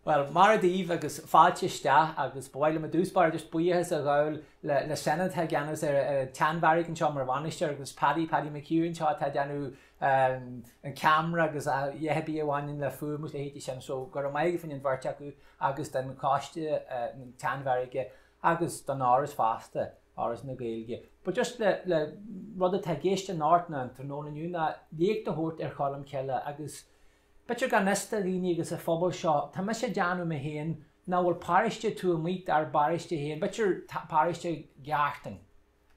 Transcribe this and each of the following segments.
Well, mar a díomh agus fáilte sta agus bhile a dúspáir just buíochas a gháil le senad the geannas teanmhairigh an seo mar bhainisteir agus Paddy McEwen seo tá deanú an camera agus dhéhebí amháin le fuaimú le héití sin, so gur maigh fan an bhairt acu agus den cáiste an teanmhairige agus don áras fásta áras na Gaeilge. But just le rud a géiste náirtna an tróna nniu na léag de thuirt Cholmcille agus Bitir gan nesta líní agus a phobal seo, tá me sé deanú me héin ná bhfuil páiriste tú a muid ar páiriste héin, bitir páiriste geachtain.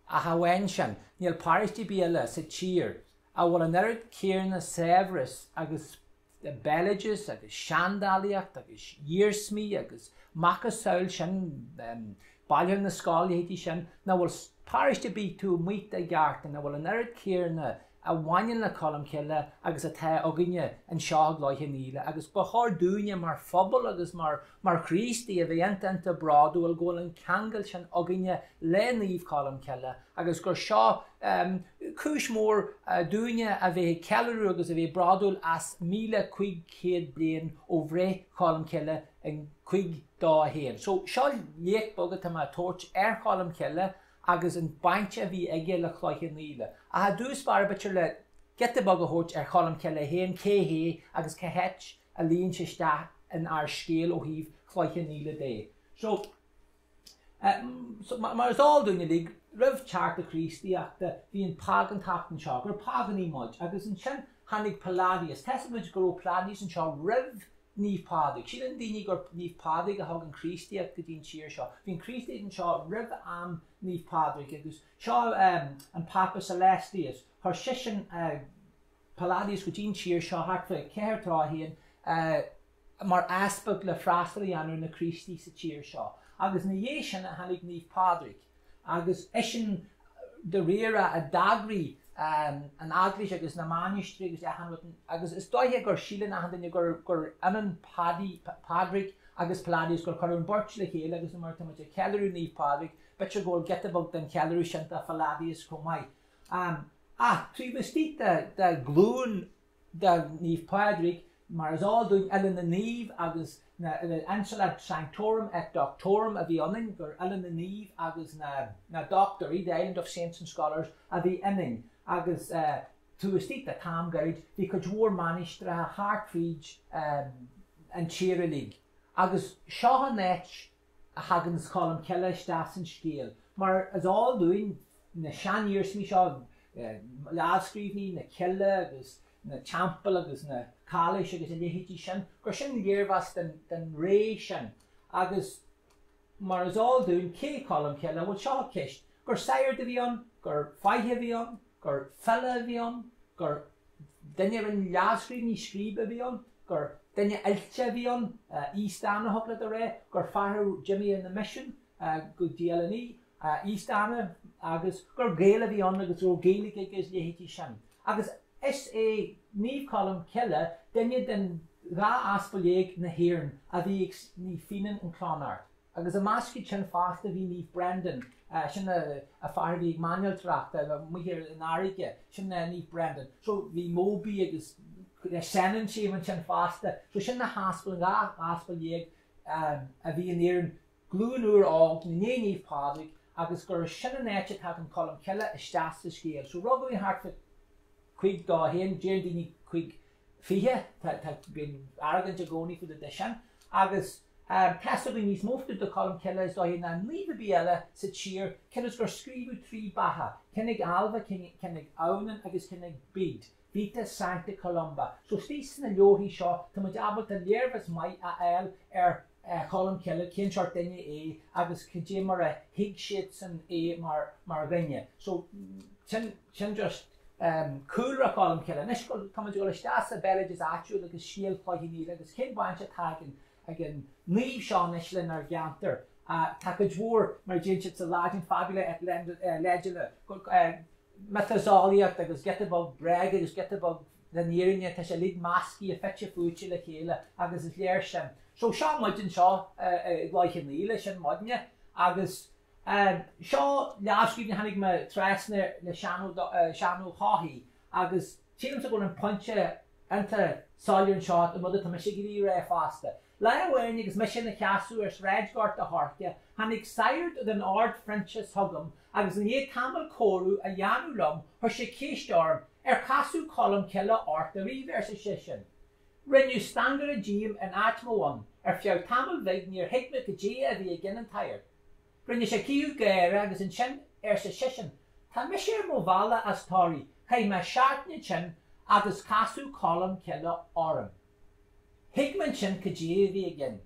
A hahain sin, níl páiriste bíile sa tír, a bhfuil an erid céarna Severus agus Beliges agus seandálaíocht agus dírsmí agus macha Seoil sin bailthir na scáalaíochtaí sin, ná bhfuil páiriste bí tú muid a geachtain, a bhfuil an erid céarna a bhain le Cholmcille agus a the aginine an seo Chloich Cheann agus ba chóir dúine mar phobal agus mar chrístí a bhí anta bradú al ggóil an ceangail sin aginine le naomh Cholmcille agus gur seo cúis mór dúine a bhí ceiliúradh agus a bhí bradúil as 1500 bliain ó bhré Cholmcille an 5 héan. So seo léach bogad tá tóirt Cholmcille agus an bainte bhí aige le Chloich Cheann. A ha dúspáir bitir le gete bag a thuirt Cholmcille héan céhé agus chéad a líonn sé sta in ar scéal ó híomh Chloich Cheann dé. So mar is áldúine lí rih teart a chrístíochta bhí an pagan taptan seo, gur paganí muid agus an sin hanig Palladius. Tesamid gur ó Palladius an seo rih níomh pádraig. Siad an daoine gur níomh pádraig a thug an chrístíocht go dtíon siar seo. Bhín chrístíocht an seo rih am níomh pádraig agus seo an Papa Celestius thar sisin Palladius go dtíon siar seo hartfa ceirtá héan mar aspag le freastal anú na chrístí sa tíir seo. Agus na dhé sin a hanig níomh pádraig. Agus isin de réire a dagraí an aglis agus na manistri agus is dóithe gur sílan a handaine gur anan pádraig agus Palladius gur chuir an bort le chéile agus na mar táid ceiliúradh níomh pádraig, bitir ggóil getabhag den ceiliúradh sin a Palladius chomh maith. Trí de glún de níomh pádraig mar is áldúin eile na naomh agus na Ansela Sanctorum et Doctorum a bhí anning gur eile na naomh agus na doctor, the Island of Saints and Scholars a bhí inning. Agus tú istí a tamgaid bhí go dúir manistra Hartfried an Tíre. Agus seo an net a hagan Cholmcille stas an scéal. Mar is áldúin na seaníorsmí seo leadscríbhní na Ceile agus na Champel agus na Cális agus in léhétí sin, gur sin léirhas den ré sin. Agus mar is áldúin cé Cholmcille bhfuil seo ceist. Gur sair de bhí an, gur faithe bhí an, gur fella bhí an, gur duine an leadscríbhní scríbe bhí an, gur duine ailte bhí an, Ístana thugla a ré, gur fearthú Jimmy in the Mission, go díalaní, Ístana agus gur géile bhí an agus ó Gaeilge agus léhétí sin. Agus is níomh Cholmcille duine den rá aspaléig na hÉireann a bhí ní finan an chlánart. Agus a máscaid sin fásta bhí níomh Brendan, sin a fearbhí manual tracht a muir in áige sin níomh Brendan. So bhí móbí agus senan séman sin fásta, so sin na haspal rá aspaléig a bhí in éireann glúnúr ág na níomh pádraig agus gur sin an éite tá an Cholmcille isteas a scéal. So rugad í hartfa 5 héan, déir daoine 5 fiche, tá bhíon argant a gcónaí chu de sin, agus Testa bhí níos mófta do Cholmcille is dóthaí na naomh bíile sa tír, cinnis gur scríbú trí batha, cinnig alba, cinnig aunan agus cinnig bid, Vita Sancta Columba. So stís na leothí seo, tá muid abalt a léirhas mai a eil Cholmcille, cén seart duine agus cé mar a hiig siad san mar gine. So sin just cúlra Cholmcille. Nis tá muid go stas a Beliges áitiúil agus síal Chloich Cheann agus cén bainte tagan again, naomh seán islinn ar geantar. Tá go dúir mar dhéann sa láidin fabula et leidile. Metazálaíocht agus getabhag breg agus getabhag na níoranne tá sé lid mascí a feitte fúte le chéile agus is léir sin. So seo muidin seo Chloich Cheann sin muidine agus seo leadscríbhne hanig me trasna le Seanchas háí agus tíann sa gur an pointe anta sáiliúin seo a mud tá sé gurí ré fásta. Le bhhain agus me sin na cheasú ar sreidgart a thorcha, hanig saoirt den ard Frenchas thugam agus an é camel cóú a dheanú lom thuair sé céistearm ar casú Cholmcille ort a rí ver sa seisiún. Rinne standar a ddíam an atmháin ar feabh tamil bheith níor hiicme go dé a bhí gin an tair. Rinne sé ciú gaire agus an sin ar sa seisiún. Tá me sé mó bhalla as táirí, chaid me seaartne sin agus casú Cholmcille orm. Hiicman sin go dé a bhí gin.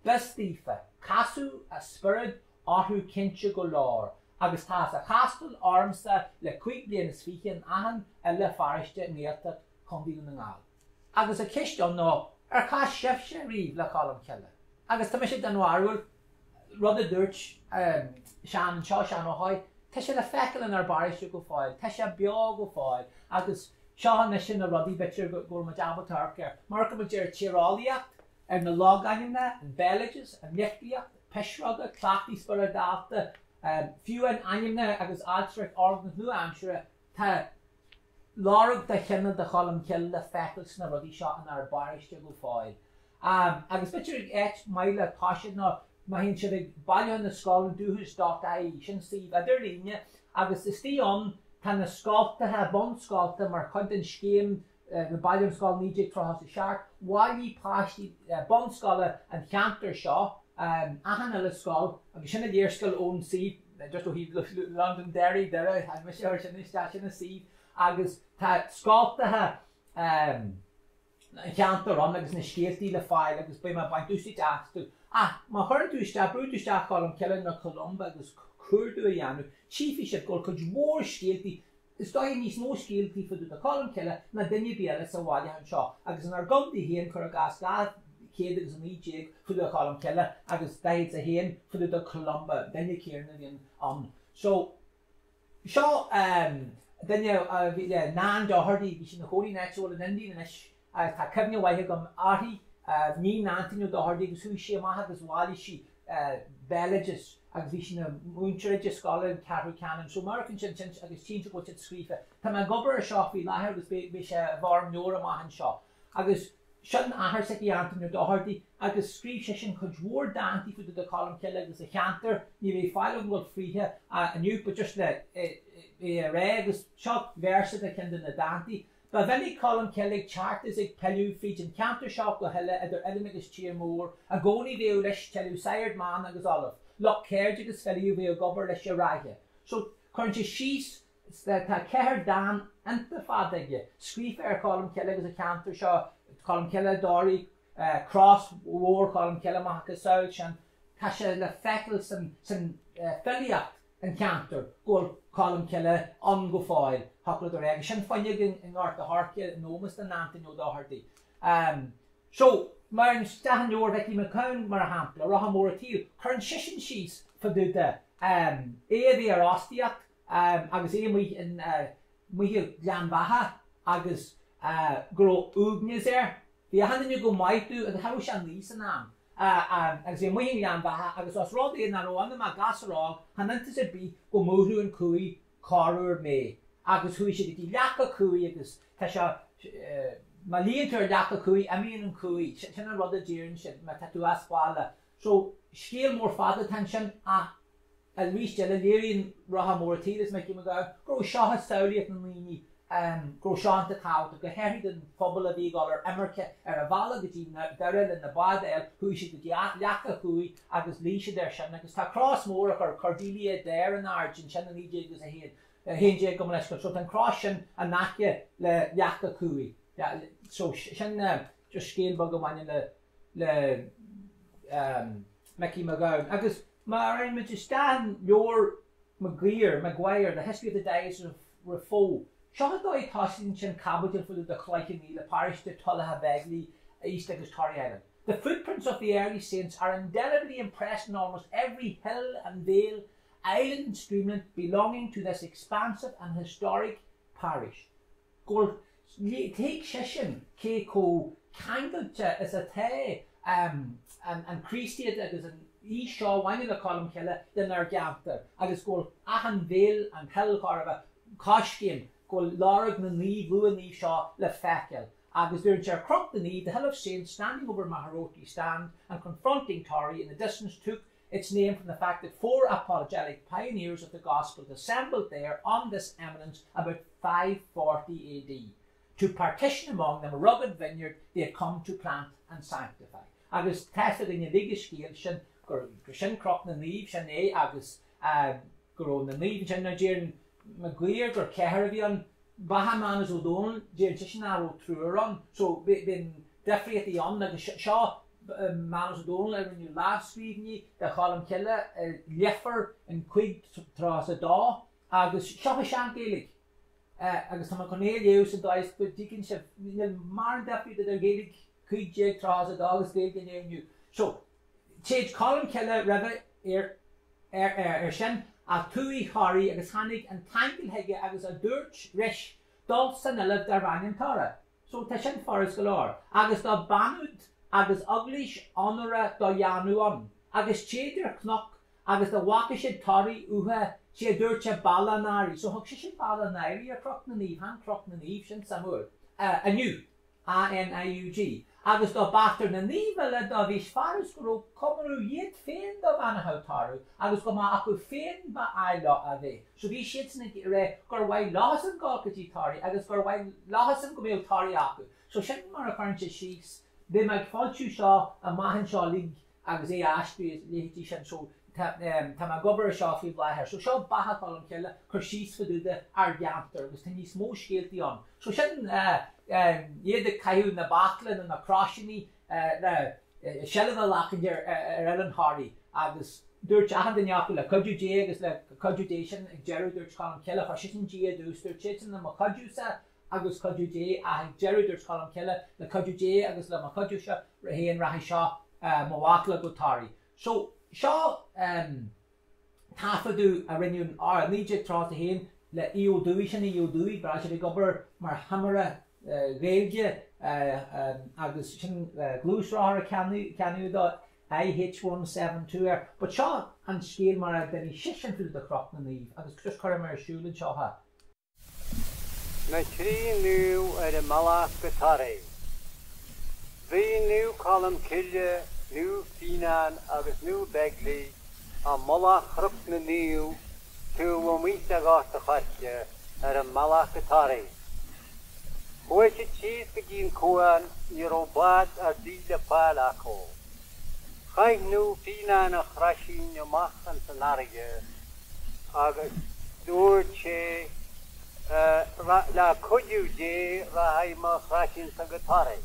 Bes tífa, casú a spirid áthú cinse go lár, agus tá a chastal ormsa le cuig bliain is fiche an ahan a le fariste níorta chumhí na ngáil. Agus a cisteán ná ar cá sibh sé riomh le Cholmcille. Agus tá me sé den bhharúil rud a dúirt Sean Seán Ó Ceallaigh, tá sé le feiceil ar bariste go fáil, tá sé beag go fáil, agus Seán na sin a rudí bitir go ma dabatarcar. Mar go muidir tírálaíocht ar na lágainine, an beileges, an nichtaíocht, peisrada, clachtaí sparadáta, fiú an aimne agus áitric organ nu amsere, tá lárug de chinne de Cholmcille le feiceil sna rudí seo an ar bariste go fáil. Agus bitir éit maile páisiid ná má hín si ag bailile na scáil an dúthús dá sin Steve idir líne agus is tíon tá na scáiltathe bon scáilta mar chuint an scéim na bailile scáil níidir trotha sa seaart, bháilí páistí bon scáile an cheantar seo ahanana le scáil agus sinna dhéirscail ón Steve just ó hí London Derry deire me sé ar sin sin Steve agus tá scáiltathe cheantar an agus na scéaltaí le fáil agus ba mar baint dúsí deachú. Má chuir dúiste brúteiste Cholmcille na Colomba agus cuairú a dheanú, sífi sé go chud mór scéaltaí, is dá níos mó scéaltaí fuú a Cholmcille na duine béle sa bháile an seo, agus an ar gomdaí héan chur a gas chéad agus an ídéag fuú a Cholmcille agus daid a héan fuú a Colomba, duine céarna bhíon an. So seo duine bhí le ná dáthirdaí bhí sin na chóirí neitsúil an Indian is tá cefne waithe gom áthí ní nátainú dáthirdaí agus thuí sé maithe agus bháilí si beileges agus bhí sin na múnteide scála an ceathrú ceann, so mar sin agus tínta go scrífa. Tá me gobar a seo bhí láthair agus bhí sé bhar nóra maithan seo. Agus sin ahar sa antainú dáthirdaí agus scríb sé sin chud mhór dáintí fuú de Cholmcille agus a cheantar, ní bhí fáil an bhfuil fríthe aniu ba just le ré agus seo versa a cin na dáintí. Ba bhenig Cholmcille chartas ag peilú fríd an ceantar seo go heile idir eile agus tír mór a gcónaí bhéú leis teilú saird man agus olaf. Loch céird agus feiliú bhéú gobar leis a ráithe. So chuinte síos tá ceir dan anta fadaige. Scríf ar Cholmcille agus a ceantar seo Cholmcille dáirí cross mhór Cholmcille maithe go saoil sin tá sé le feiceil san feiliacht an ceantar ggóil Cholmcille an go fáil hapla do réig sin fanne in ort a harce nómas den nátainú dáthirdaí. So mar an stahanúir bheith me cán mar a hampla rath mór a tíl chun sisin síos faúta éhí ar ástiacht agus é muí lean batha agus gro úgnes bhí a hanú go maitú a ha se an níos an ná. Agus é muí lean batha agus os rádaí na roianna a gasrá hananta sé bí go móthú an cuaí cáúir mé. Agus thuí sé dtí lecha cuaí agus tá se má líontar lecha cuaí a míon an cuaí sin an rud a ddíann sin me taú aspáile. So scéal mór fada tan sin a ríiste le léironn ratha mór tílas me me go gro seotha saoíocht na líní gro seánta táta go heirí den phobal a bhí gáil ar imeacht ar a bhela go dtí deire le na bádail thuí si go lecha chuaí agus líise ir sin agus tá crás mór ar cordília déir an áirtin sin an ídé agus a héad. Hénjé go leis go so an crás sin a nace le lecha cuaí. So sin just scéal bag go bhaine le meicí me gáin. Agus mar ein me stan leor McGuire, the history of the days of Rafo. Seo dóid tásin sin capital full the Coinnígí le parish de Tullaha Begley, East agus Torrey Island. The footprints of the early saints are indelibly impressed in almost every hill and vale, island and streamlet belonging to this expansive and historic parish. Gold take session Keiko Kangelcha is a te and Christiad agus an Shaw wine the Colmcille den ar gampter agus gold ahan vale and hill carva Koshkin go larg na ní bhua ní seo le feiceil agus during chair cropped the knee, the hill of Saint standing over Maharoti stand and confronting Tory in the distance took its name from the fact that 4 apologetic pioneers of the gospel assembled there on this eminence about 540 AD. To partition among them a rugged vineyard they had come to plant and sanctify. Agus tested in the biggest scale, shin crop na naomh, shin agus grown the naomh, shin Nigerian McGuire or Ceharavian Bahaman as O'Donnell, James Shishinaro Truron, so been definitely on the Shaw Manos O'Donnell when you last week, the Colmcille, Lieffer and Quid Trasa Daw, Agus Shaw agus tá Cornelius and Dice, but Deaconship, Marn Deputy that are Gaelic Quid Jig Trasa Daw is Gaelic in you. So, change Colmcille River Shin. A tui hori agus hannig and tangle hege agus a dúirt rish dul san ilib dar rangan tara. So ta sin forest galore. Agus da banud agus uglish honora da yanu on. Agus chéidir knock agus da wakishid tori uha she dúirte balanari. So hug she balanari a croc na naomh, han croc na naomh sin samur. Anu. A-N-I-U-G. Agus da bachter na naomh da vish faris gro komru yet féin da vanahau taru. Agus go ma aku féin ba aila a ve. So vi shits na re gur wai lahasan galkati tari agus gur wai lahasan go meo tari aku. So shin mar a karnche sheets they might falchu shaw a mahan shaw lig agus e ashby lehti shin so ta gobar shaw fi blaher. So shaw baha Colmcille cur sheets for the arganter agus tin is mo skeelti on. So shin ye the cainteanna na baclan and na crossini Sheila lachan Ellen Hardy agus dúirt ahan den yapula codú J agus le codudation ag Jerry dúirt Colmcille fashion G dús dúirt chitin na macodusa agus codú J a Jerry dúirt Colmcille le codú J agus le macodusa rahéan rahi sha mawakla gotari. So sha tafadu a renewin ar níjig trá a héin le iodúi sin iodúi bra sé gobar mar hamara Gaelge agus sin glúsrá canu da IH172 but seo an scéal mar a benny sisin fiú the crop na naomh agus chus chuir mar siúil seo ha. Na trí nu a malach gotari. Bhí nu Colmcille, nu Finan agus nu Begley a malach chruk na naomh tú wamita gasta chatte a malach gotari. Hoe je cheese begin koan, je robot a diele palako. Gij nu Finan a grashin je macht en scenario. Agus doortje la koju je raai ma grashin sa gitare.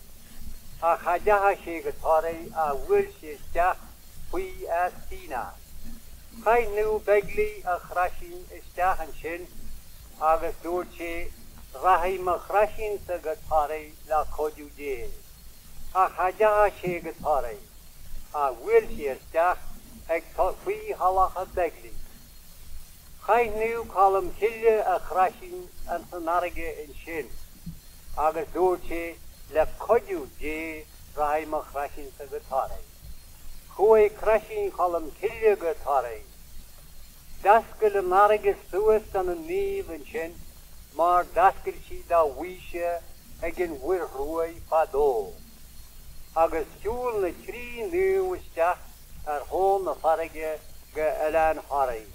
A gajaha she gitare a wilsje stach hui as Finan. Gij nu Begley a grashin stach en shin. Agus doortje rahi ma crashin sa gitare la koju je. A gajaha she gitare. A wilsje stach ek tot hui halach a Begley. Gij nu Colmcille a crashin en sanarige in shin. Agus doortje la koju je rahi ma crashin sa gitare. Gooi crashin Colmcille gitare. Daskele narige sues dan een naomh in shin. Maar daskil si da wisje egen wir rooi pado. Agus súil na trí nu stach hon na farige ge elan harry.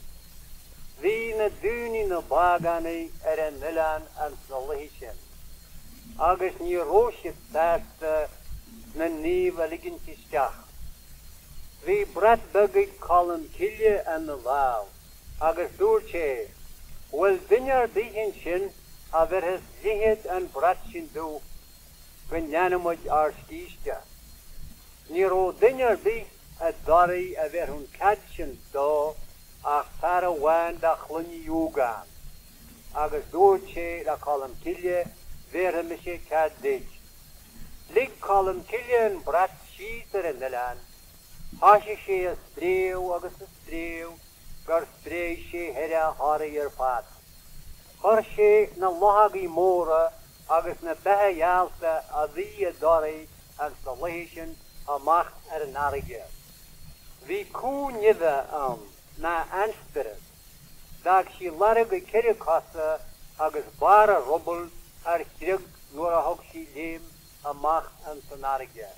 Wie na duni na bagani en nilan en salishin. Agus ni roosje taste na nieuwe ligentje stach. Wie brat bugig Colmcille en de lauw. Agus doortje. Wel dinner begin shin a ver his lihet en bratshin do when yanamoj ar skisja. Niro dinner be a dari a ver hun kadshin do a fara wan da chlunni yoga. Agus doortje la Colmcille ver mishe kaddig. Lig Colmcille en brat shiter in the land. Hashi she a strew agus a strew. Gar spray she hera harrier pat. Har she na lahagi mora agus na behe yalsa a the dori and salation a macht narige. Vi ku nithe na anspirit. Dag she larige kirikasa agus bara rubble ar kirig nora hog she lim imeacht an sanarige.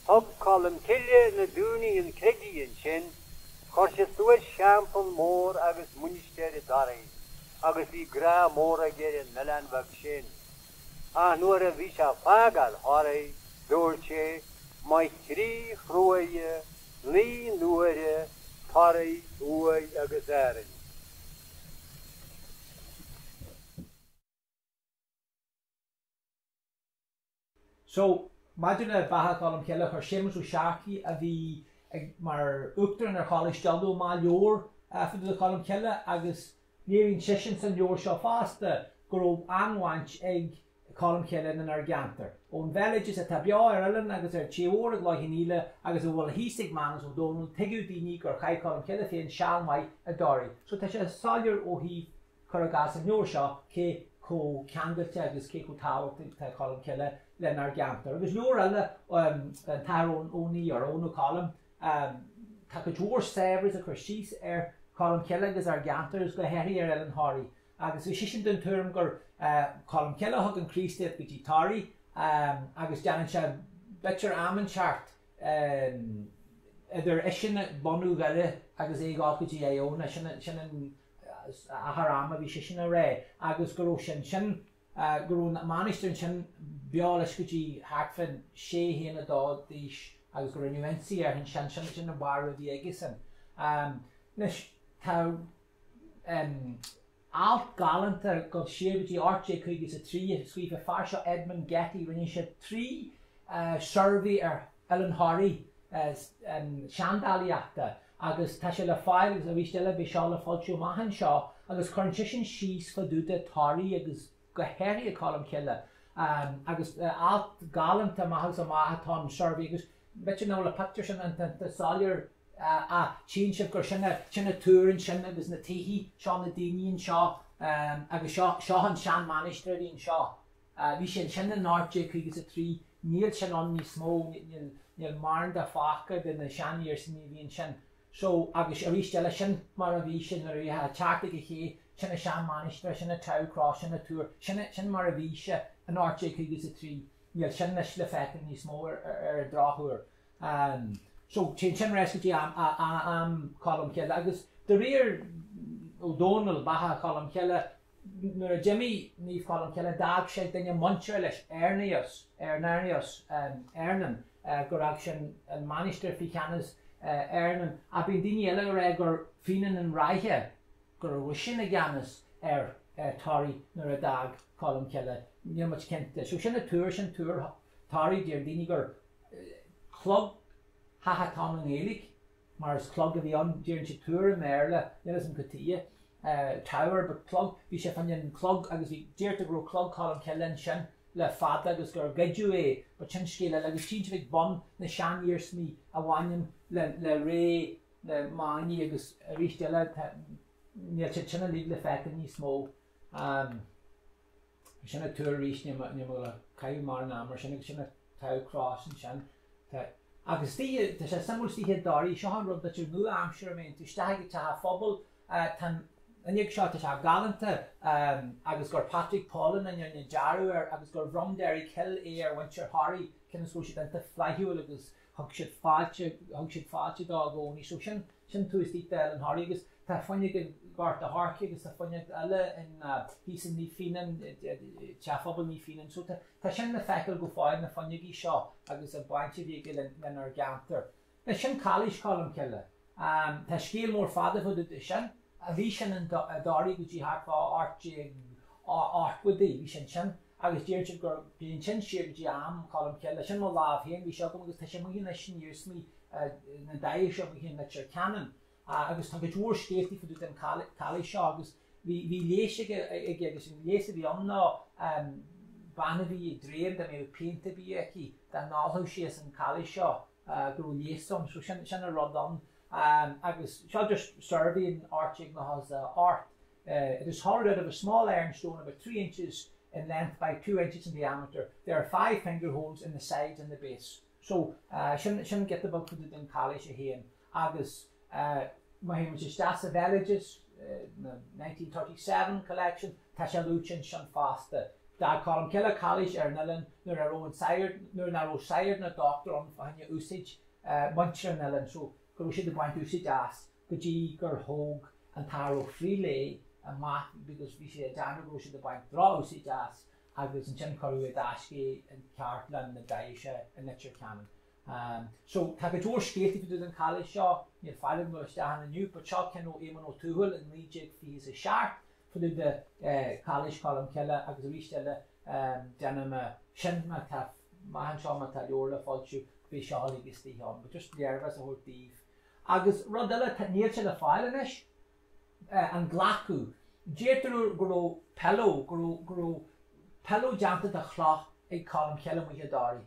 Thug Colmcille na dúnaí an creidí an sin, chuir sé suas seampal mór agus muinsteir I darí, agus I gra mór a géir an melanmhag sin. Nuair a bhí se fágal thoraí, dúir sé mai trí chruaige, lí nuaire, thoraí, uaid agus éireann. So, imagine a batha Colmcille chuir Seamus Ó Ceallaigh a bhí mar uachtar ar cholis deadú má leor fuidir le Colmcille agus níoríonn sisin san leor seo fásta go raibh anhaint ag Colmcille in ar gantar. Ón villages a tá beá ar Ellen agus ar tíomhreacht leithiníle agus a bhfuil hísigh manas ó dónú tuigiú daoine gur chaid Colmcille féin seanmhaid a darí. So tá sé sáilir ó hí chur gas an leor seo cé có ceangailte agus cé có táhacht tá Colmcille le ar gantar. Agus leor eile tar ón ní ar ón ó Colm tá go dúir sabhras a chuir síos ar Colmcille agus ar gantar is go heirí ar Ellen Harry. Agus bhí sin den tuaim gur Colmcille thug an críostaíocht go dtí tarí agus deanann se bitir ammanseart idir isina bonú gaile agus é gá go dtí éona sin a harama bhí sin a ré agus go raibh sin go raibh manisteir sin beálas go dtí hartfin 6 héana dá díos agus go raibh nuansaí ar sin na bar a bhí aige san. Nes tá alt galantar go siabhadí áirte chuige sa trí scuofa farseo Edmund Getty rinne sé trí survey ar Ellen Harry seanchas agus tá sé le fáil agus a bhí stiile bhí seo le fáilteú maihan seo agus chuirn sin síos faúta táirí agus go heirí a Colmcille agus alt galanta maithas a maithatá survey agus bitir ná le picture sin an sáir a tín sibh gur sinna túrann sin agus na taithí seo na daoíonn seo agus seo an sean manisteíonn seo. Bhí sin sin an áirte chuige a trí níl sin an níos mó níl mar de fácha den na seaníir san bhíonn sin. So agus a rísteile sin mar a bhí sin ar a teachta go ché sinna sean manisteir sinna tárá sinna túr sin mar a bhí se an áirte chuige a trí níl sin leis le feiceann níos mó ar dráthúir. So sin rescutí am Colmcille agus de réir ó Donal batha Colmcille nuair a Jimmy níomh Colmcille dag sé daine muintear leis Airneas Airnan gur ag sin an manisteir fí cheannas Airnan a bhíon daoine eile ré gur fianaan an raithe gur bhfuil sin a gceannas ar táirí nuair a dag Colmcille níl much cinnte. So sin túr táirí dear daoine gur chlog Hatá an éalaigh mar is clog a bhí an díann si túr a méile nílas an cotíe tower but clog bhí sé fan an clog agus bhí díirta go clog Colmcille sin le fada agus gur gaidú é ba sin scéile agus tí bhíh bon na seaníir smí a bhhainm le ré le máí agus rísteile níl sé sinna lí le feiceann níos mó sinna túr ríis ní le caiú mar ná mar sinna tárás an sin. Agus tí sé samúltíthe darí seo an rud dat tú nu amsúr mé tú steige tá phobal anig seo tá galanta agus gur Patrick Paulin an dearú agus gur bhromdéirí Ceol ar winter Harry cinna só si denta flaithúil agus thug siad fáilte dá gcónaí so sin túistí an Harry agus tá foiine gart a Harci agus tá foiine eile in hísan ní finan teafabal ní finan so tá sin na feiceil go fáid na Coinnígí seo agus a bainte bhí le ar gantar. Na sin cáilís Colmcille tá scéal mór fada fud sin a bhí sin an darí go dtí hartá áirte áirthuidaí bhí sin agus díirte gur bíon sin siar dtí am Colmcille sin má lábhhéon bhí seo agus tá sé mu na sin níor smí na dair seo go hén na ceannan. Agus tá go dúir scéaltaí faú den cáilís seo agus bhí léise agus léise bhí anná banna bhí dréim de mé peanta bhí aici den náthú sios an cáilís seo go lésom so sin a rud an agus seo just survey an áirteach na has art. It is hollowed out of a small ironstone about 3 inches in length by 2 inches in diameter. There are 5 finger holes in the sides and the base. So shouldn't get the book for the din cáilís a héan agus my Seosamh Ó Ceallaigh 1937 collection tá sé lúin sin fásta Da Cholmcille College Nillen, nur ar own sire, nur na ro sire na doctor on fanya usage, muncher Nillen, so go she the point usage as, go G gur hog and taro freely and math because we say Daniel go she the point draw usage as, agus and Chin Curry Dashki and Cartland and the Daisha and lecture canon. So take a door skate if you do in college shaw, you're filing with down and you, but shaw can no aim no tool and reject fees a sharp. For the college Cholmcille agus ristelle denim shinma taf mahan shama ta yorla falchu be shali gisti hon but just nervous a whole thief agus rodella nearche the filenish and glaku jetru grow pillow janta the cloth a Cholmcille with dari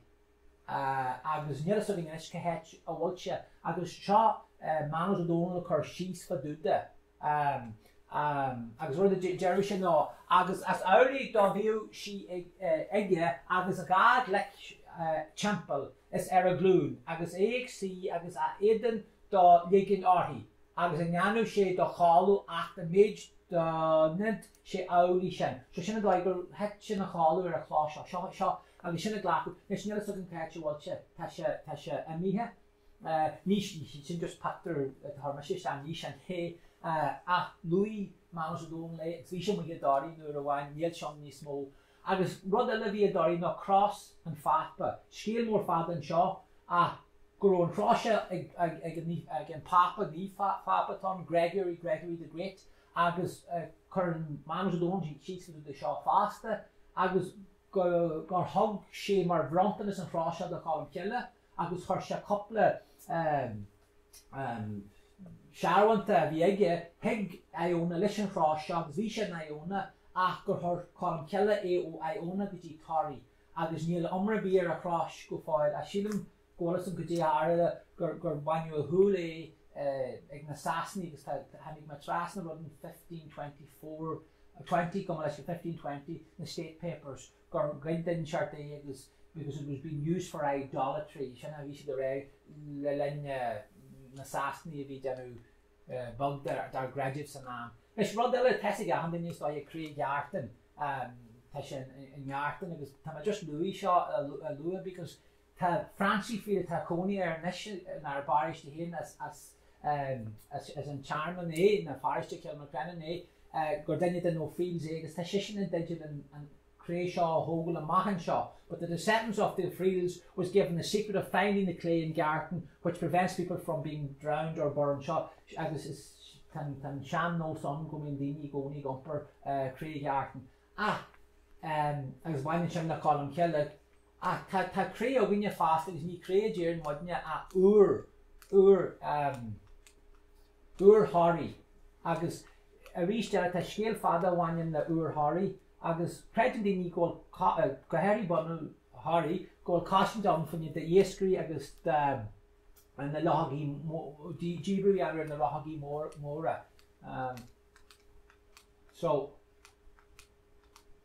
agus near so English catch a watcha agus shaw manos don cur sheets for dude agus rud a Jerry sin ná agus as áirí dá bhíú si ige agus a gad lech champion is ar a glún agus éag agus a éan dá ligin orthaí agus a ngeanú sé do cháú ach a méid do nint sé álaí sin. So sinna dá gur het sin a cháú ar a chlá seo agus sinna ghlacu nes níl so an caiite bhailte tá sé a míthe níos sin just patar thar sé an níos an hé Louis Manos Dome le vision we get dari no a wine yet shon ni small agus rod Olivia dari no cross and fatba scale more fat than shaw grow and crosha again papa ni papa Tom Gregory the Great agus current Manos Dome sheets to the shaw faster agus go hug she mar brontonus and crosha the Cholmcille agus harsha couple Sharwanta viege hig Iona lishan cross agus visha Iona ach gur her Cholmcille o Iona gji tari agus níl umra beer across go foil a shilum golasum gji ara gur banyo hule ag na sasni gus hanig ma trasna run 1524 20 come like 1520 the state papers gur gindin chart agus because it was being used for idolatry shana vi the reg na sasni vi denu bug dar graduates and is rodella tessiga handin is by Craig Yarton tashin in Yarton it was just Louis shot Louis because ta Francie feel ta Coney nish in our parish to hin as in Charman in a parish to Kilmacrennan Gordenia no fields agus ta shishin in digital and Crayshaw, Hogel and Mahanshaw, but the descendants of the Friels was given the secret of finding the clay in Garten, which prevents people from being drowned or burned. Agus is tan Shan no son going dini goni gumper Craig Garten. Agus wine and na Cholmcille. Ta Cray a winya fast is ni Cray jerin wadnya ur Harry. Agus a reached out ta scale father one in the ur Harry. Agus president ni go Harry Bonnell Harry go caution down from the Yeskri agus and the Lohagi Jibri are in the Lohagi Mora so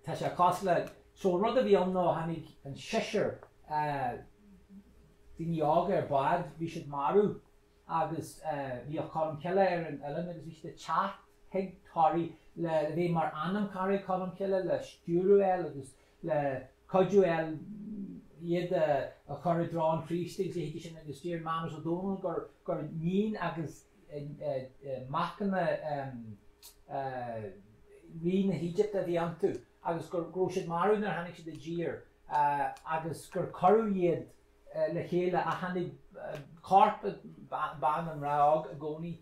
Tasha Kosla so rather be on no Hanig and Shisher the Yaga bad we should maru agus we are Cholmcille and Ellen is the chat hig Harry le mar anam carry Cholmcille le Sturuel agus le Cojuel yed a carry drawn priestig edition agus Stair Manos O'Donnell gur nín agus machna rí na Egypt a bhí antu agus gur grosid maru na hanig the jeer agus gur choru yed le chéile a hanig carpet ban an raag a goni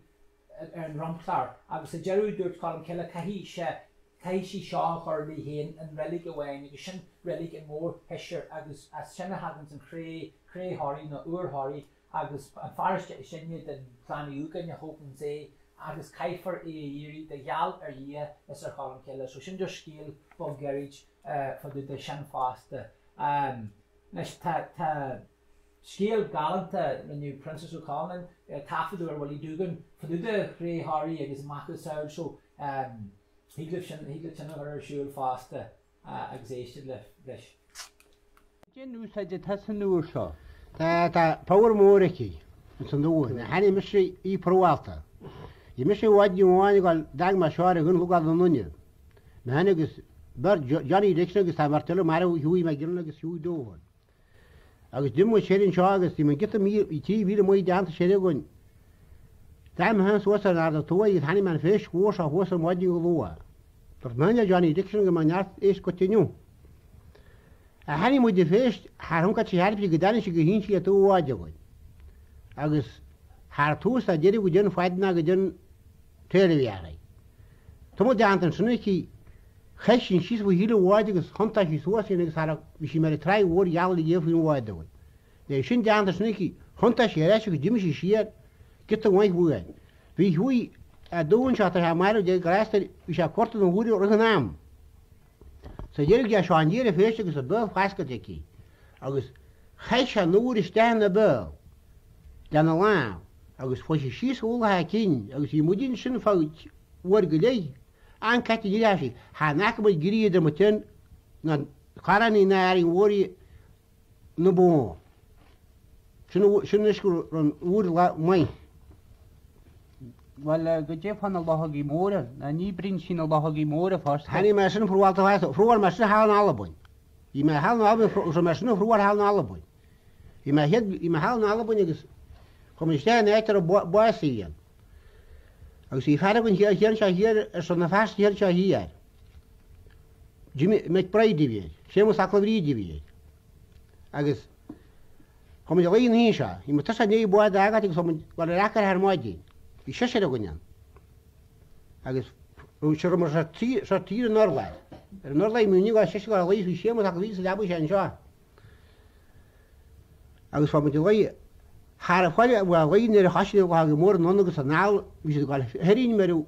an Rumclar agus a Jerry dúirt Cholmcille caihí si seo chorlaí héin an relic away agus sin relic in mór heisir agus as sinna hadans an cré Harry na ur Harry agus an fariste sinne den planúgan na hopen sé agus caifer éiri de geall dhé is ar Cholmcille so sin just scéal bon garage for the sin faste nes ta scéal galanta na new Princess O'Connell tafadú ar bhfuil dúgan for the cré Harry agus macu saoil so he lives in a súil faste agus éiste leis. Genú said it has a new show. That power moriki. It's a new one. Honey mystery e proalta. You miss what you want, you got dagma shore, gun look at the onion. Manigus bar Johnny Dixon agus tá mar tuile mar hiúí me gilna agus hiú dóhain. Agus dimú sérin seo agus tí man gita mí í tí ví mu deanta sé goin. Táim hans was ar a tóa í hanig man fés hós a hós a modí go lua. Tar manja Johnny Dixon go man neart éis continú. A hanig mu de fés haar hunka tí harpi go danis go hín sí a tó áide goin. Agus haar tús a déri go dyn fáidna go dyn téirehhearai. Tomo deantan sunna í Cheshin she's with Hilo Wadigus, Hunter, his horse in his harrow, which he made a try word yell the year in Wadawood. They shouldn't down the sneaky, Hunter, she actually Jimmy sheared, get the white wood. We a doing shot have married the grass that we shall quarter the wood or an arm. So you get on year if fish is a bird fascatiki. August Hesha no to stand the bird. Then a lamb. August for she's all her king, August you wouldn't shouldn't fouch word good day. An catti girashi, ha nakaba giri de mutton, na karani naring wori no bon. Shouldn't run wood like mine. Well, the Jeff on the Lohagi Mora, and ye bring Shin a Lohagi Mora first. Hanny Masson for Walter House, for one must have an alibi. You may have an alibi for Masson for what have an alibi. You may have an alibi, come and stand after a boy see. Agus í fara gon hier se hier son na fast hier se hier. Jimmy met Brady wie. Seamus a Clavidi wie. Agus kom je lein hinsha. I moet tasa nei boa daga tik som war rakar har moji. I sheshe gonyan. Agus ro shoro mo shati norlai. Norlai mi niga sheshe ga leis vi Seamus a Clavidi da bu shan sha. Agus kom je lein haar fáile bhfuil lein hasí go ha mór nógus a ná ví gáil herín meú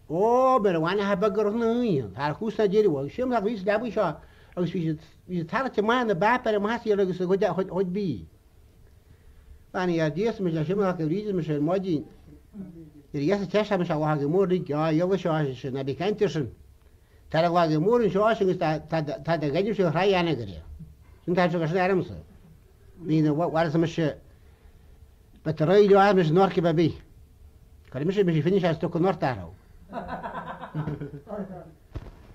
ó mer bhhaine ha bagar naíon Tá chúsna déidir bhil sim a ví lebu seo agus ví tarte má na bapar masí agus a chuid bí. Bhaine a díos me sim go rí me sé modín. Idir ghe te me se ha go mór jobh seo sin na bí cainteanna. Tá le go mór an seo agus tá a gaidir se raanna go ré. Sin tá go armsa. Ní war me se but the rail arm is north baby. Can you finish as to north arrow?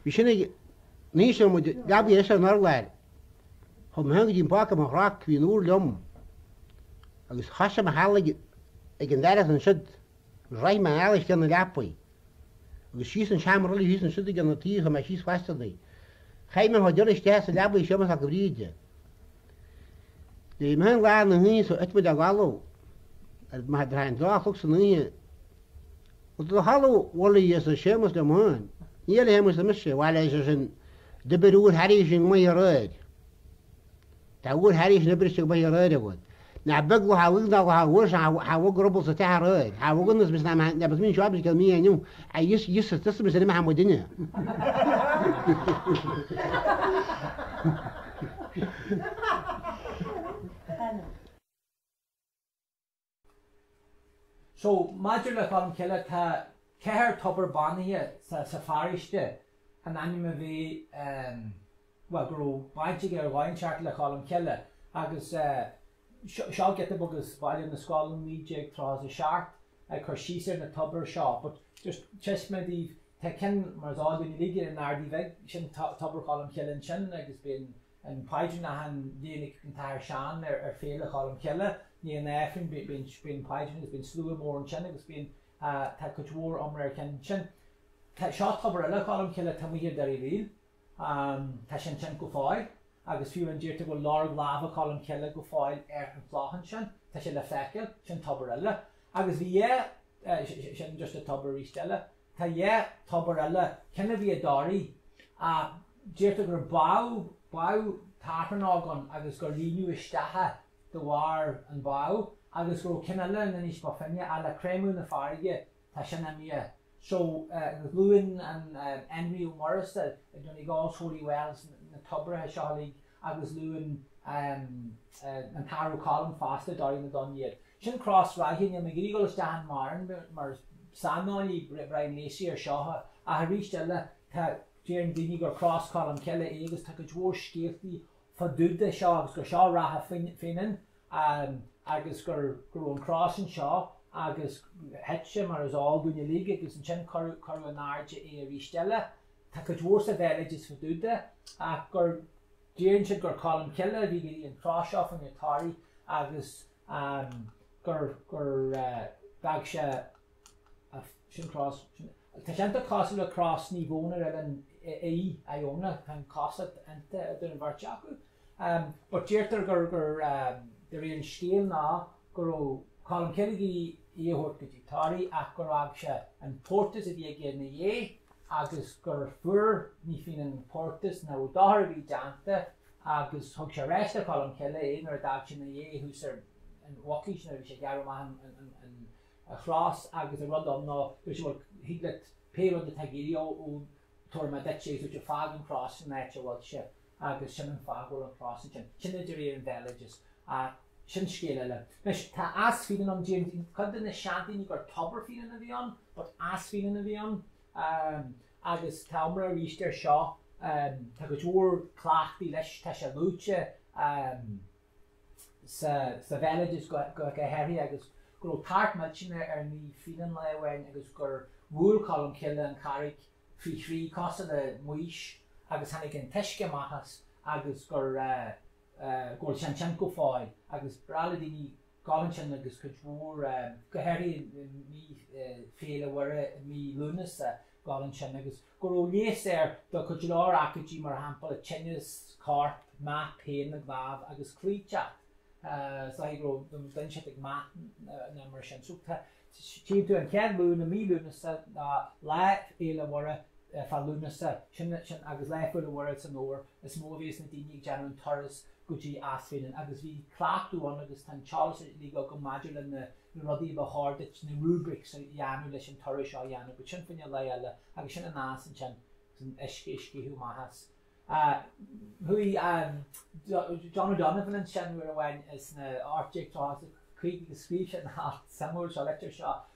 We shouldn't need some with Gabby as an orlad. Home hungry in Park of Rock, we know them. I was Hasham Hallig again that and should right my Alice on the lapway. The she's and sham really using shooting on the teeth of my she's faster than Hyman had just asked the lapway show us like a read. The man ran the knees so it with a gallow. Maar draait daar ook zo'n niet. Want de hallo wally is een schemus de man. Jullie hebben ze missen, waar hij zijn de beroer Harry is in mijn ruid. Dat woord Harry is niet in mijn ruid wordt. Na buglo hou ik dat hou ook robbels het haar ruid. Hou ook anders met naam, dat is mijn job is dat mij en jou. Hij is het is met zijn naam modine. So, Madra le Cholmcille tá ceithre tobar banithe sa fáiste an aimime bhí well gur bainte ar bhainteart le Cholmcille agus seo get agus bhaile na scálan míide trás a seart chur síosar na tobar seo, but just me dí te cin mar ágaí líige an ardí bheith sin tobar Cholmcille sin agus bíon an páidir na han déananig an tair seán ar féle Cholmcille. Ní an éfrin bíon páidir is bíon slúa mór an sin agus bíon tá couture American sin. Seo tobar eile Cholmcille tá muír dar I bhíl, tá sin go fáil, agus fiú an díirta go láir láha Cholmcille go fáil an pláchan sin, tá sin le feiceil sin tobar eile. Agus bhí sin just a tobar rísteile, tá tobar eile cinna bhí a dáirí a díirta gur báú tápanágan agus gur líniú isteatha the war and bow, agus go cinile na níos ba finne a le créimú na fáige tá sin am So Luin and Henry Morris donna gáilsóirí Wells na tobrathe seálaigh agus Luin an Harú Colin fásta darí na donníad. Sin cross raithín a grí go Stan Marin mar samáí brain léisi ar seotha a ríiste tá déan daoine gur cross Cholmcille agus tá go dúir scéaltaí fadude seo agus gur seo ratha finan agus gur an crossan seo agus hetse mar is all gúine líige agus an sin choú an airde a rístelle Takadwars a villages for Duda, gur Dean should gur Colmcille, vi in cross off in your tari, agus gur bagsha sin cross. Tashanta castle across ni voner and Iona can cost it and the Varchaku. But Jerter gur the real steel na gur Colmcille iehort gitari gur agsha and portis if you get ye. Agus gur fur ní fin portas na udahar vi janta agus hog se rest a Colmcille in or daction na ye who's an wakish na vi garman and a cross agus a rod no which will higlet pay on the tagirio o torma that chase which a fagan cross and that what she agus Cheann Fhaola and cross and chinadiri and villages sin scéalaíochta. Nes tá as fian an James cad na shanty ní gur tobar fian a bhí but as fian a bhí agus támara ríiste seo tá go dúr clachtaí leis tá sé lúte sa villages go heavy agus gur tart much ar ní fian lehain agus gur bhúil Colmcille an carrick frí cosa le muis agus hanig an teisce machas agus gur Seanchas go fáil agus braladaí galansin agus go dúr go heirí mí féile mí lunas galansin agus gur ó léas do go dúr acadí mar hampel a Chinnes, carp, map, pain na gláb agus Chloich Cheann Fhaola den sé ag mat na mar sin súta tí tú an cead lúna mí lunas le éile wara fa lunas sin agus lefuil wara san nóir is mó bhés na daoine deanú toras gotí asfin agus bhí clachtú an agus tan Charles lí go maidir le na rodí ba hardit na rubrics a dheanú leis an toras seo dheanú go sin finne le eile agus sin an nás an sin isciú maithas. Hui John O'Donovan and Shen were when is the object was creating the speech and Samuel shall lecture shot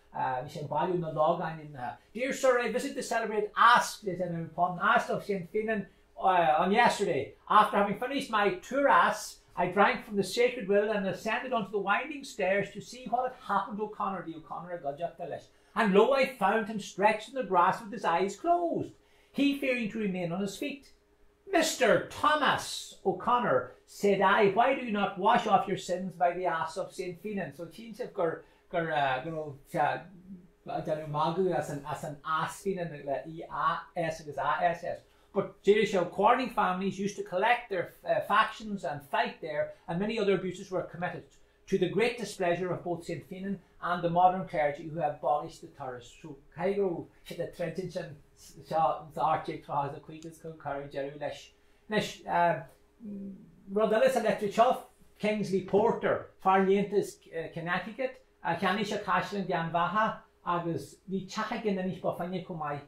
we should value the log in dear sir, I visit to celebrate asked it and upon asked of St. Finan on yesterday. After having finished my turas, I drank from the sacred well and ascended onto the winding stairs to see what had happened to O'Connor, the O'Connor and lo, I found him stretched in the grass with his eyes closed, he fearing to remain on his feet. Mr. Thomas O'Connor, said I, why do you not wash off your sins by the ass of St. Finan? So Cheann said gur magu as an ass Finan E-A-S agus A-S-S. But Jewish Corning families used to collect their factions and fight there, and many other abuses were committed, to the great displeasure of both St. Finan and the modern clergy who have abolished the turris. So Cairo should the tradition the architect has a quick as courage leis. Rodellis electric Kingsley Porter, Farlientis Connecticut, Canisha Cashlin Gan Baha, agus vi Chachagin and Ishbafanya Kumai,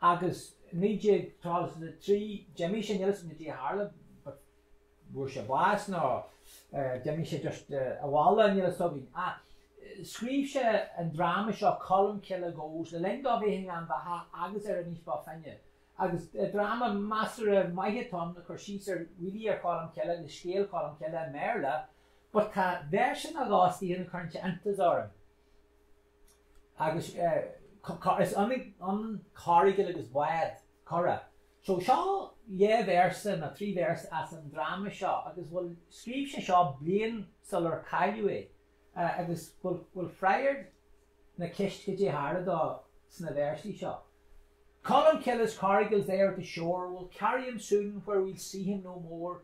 agus Nijig Charles the Tree, Jamisha Nielsen the Harlem, but Worship Was no Jamisha just a wall and Nielsen. Scríbse an drama seo Colmcille goes le lend of hing an baha agus níos bafanya agus drama master maiheton na chursíar really Colmcille the scale Colmcille merla but tá version agásí in chuinte antas agus is an carigil agus bad cora so seo verse na 3 verse as an drama seo agus bhfuil scríbse seo bliain solar ceiliúradh agus will friared na kist go dtí harda dá sna versi seo. Colmcille's cargills there at the shore will carry him soon where we'll see him no more.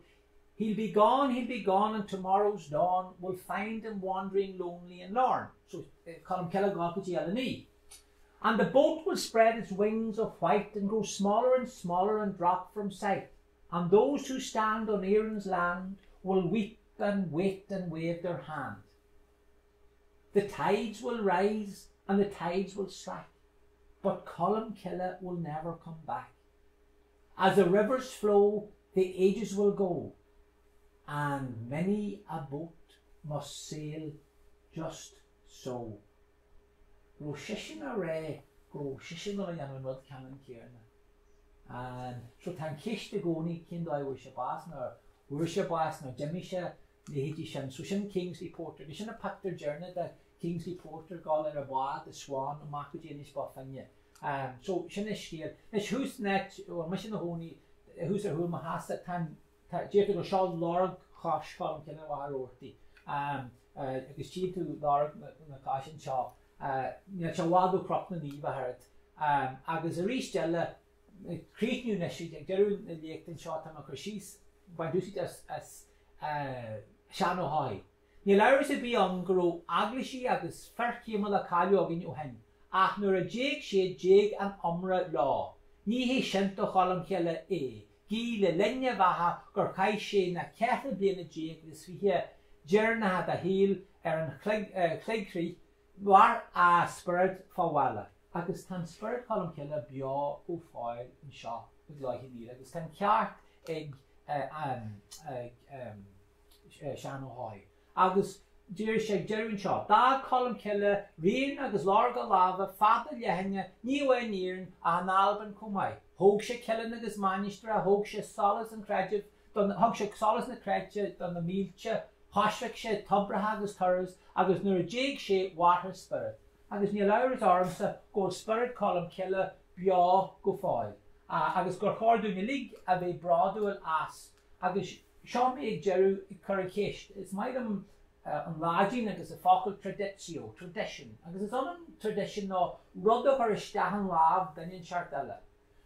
He'll be gone, and tomorrow's dawn will find him wandering lonely and lorn. So Colmcille got go dtí and the boat will spread its wings of white and grow smaller and drop from sight. And those who stand on Erin's land will weep and wait and wave their hand. The tides will rise and the tides will slack, but Colmcille will never come back. As the rivers flow, the ages will go, and many a boat must sail just so. Gro sisin a ré, gro sisin a an rud canan céarna. And so tan kiste goni kindai worship as na Jamisha Lehiji Shan, so Shin Kingsley Porter, Shin a Pactor Journey, the Kingsley Porter, Galler a Bois, the Swan, and Makuji Bafanya. So sin is scéal. Is hús net ó mis sin na húnaí hús ar thuúil hasasta tan déirte go seo lorg chás Colmcille bhar ortaí. Agus tí tú lorg na cáisin seo. Níl se bhád ó crop na níomh a thart. Agus a rís deile críicniú na siad ag deirú na léachtain seo tá chu síos bain dúsaid as Seann Ó Ceallaigh. Ní leabhar sa bí an go aglaisí agus fearcéimeáil a cáiliú a gin ó hen. Ach nuair a déag sé déag an iomra lá. Ní hé sin do Cholmcille é. Gí le linne bhatha gur caiith sé na ceithre bliana déag is fiche dearnathe a híal ar an chléigrí war a Spirit Fhaola. Agus tan Spirit Cholmcille beá ó fáil an seo go ghlaithí ní. Agus tan ceart ag Seann Ó Ceallaigh. Agus dúir sé deirún seo. Dá Cholmcille rion agus lága lábha fada leathanach ní bhfuil níorann a an Alban cumáid. Thóg sé Ceilin agus Manistra, thóg sé solas an creideh, thóg sé solas na creide don na mílte, thoisfeic sé tobratha agus turas, agus nuair a déag sé wathair Spirit. Agus ní leabhar armsa go Spirit Cholmcille beá go fáil. Agus gur chóirú na lig a bheith bradúil as. Agus seo mé ag deirú chur chéist. Is maid an láidín agus a fácail tradition. Agus is an tradition ná rudach ar isteach an láb daon seart eile.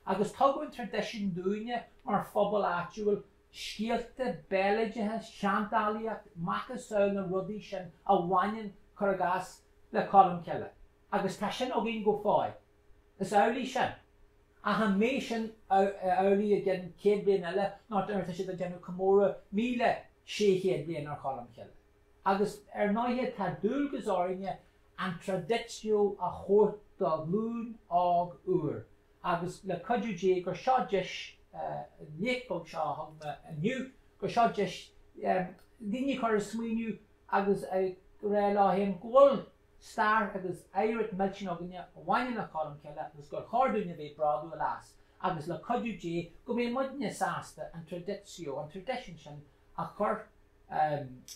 Agus tugann tradition dúine mar phobal áitiúil scéalta, béalaidethe, seantálaíocht, machas saoil na rudaí sin a bhaineann chugas le Colmcille. Agus tá sin ó gin go fáil. Is eolaí sin. A ha mé sin eolaí a gin céad bliain eile ná dúirta siad a déanú chomóradh 1600 bliain ar Cholmcille. Agus ar náithe tá dúil gosáirne an traditio a chóirt do lún ág uair. Agus le cuidiú dé gur seo deis léicbog seo aniu gur seo deis daoine chuir smaoinniu agus ré láithíon ghfuil Stair agus éireacht miltin aganine a bhaineann na Cholmcille agus gur chóirúna bheith bradú las. Agus le cuidiú dé go mé muidne sásta an traditio an tradition sin a chur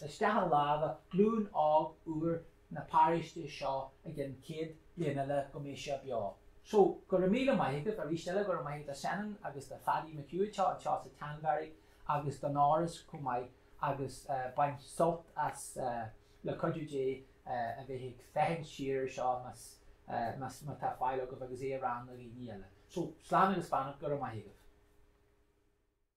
isteach lábha lún ág uair na páiriste seo a gin céad bliain eile go mé seo beá. So gur míle maithigh a rísteile gur maithigh a Shannon agus de Fadí McHugh an seo sa Tangarigh agus don áras cumáid agus bain sult as le cuidiú dé a bheith fehin siar seo mas tá fáil go agus é ran a rí eile. So slán agus Spáineach gur maithigh.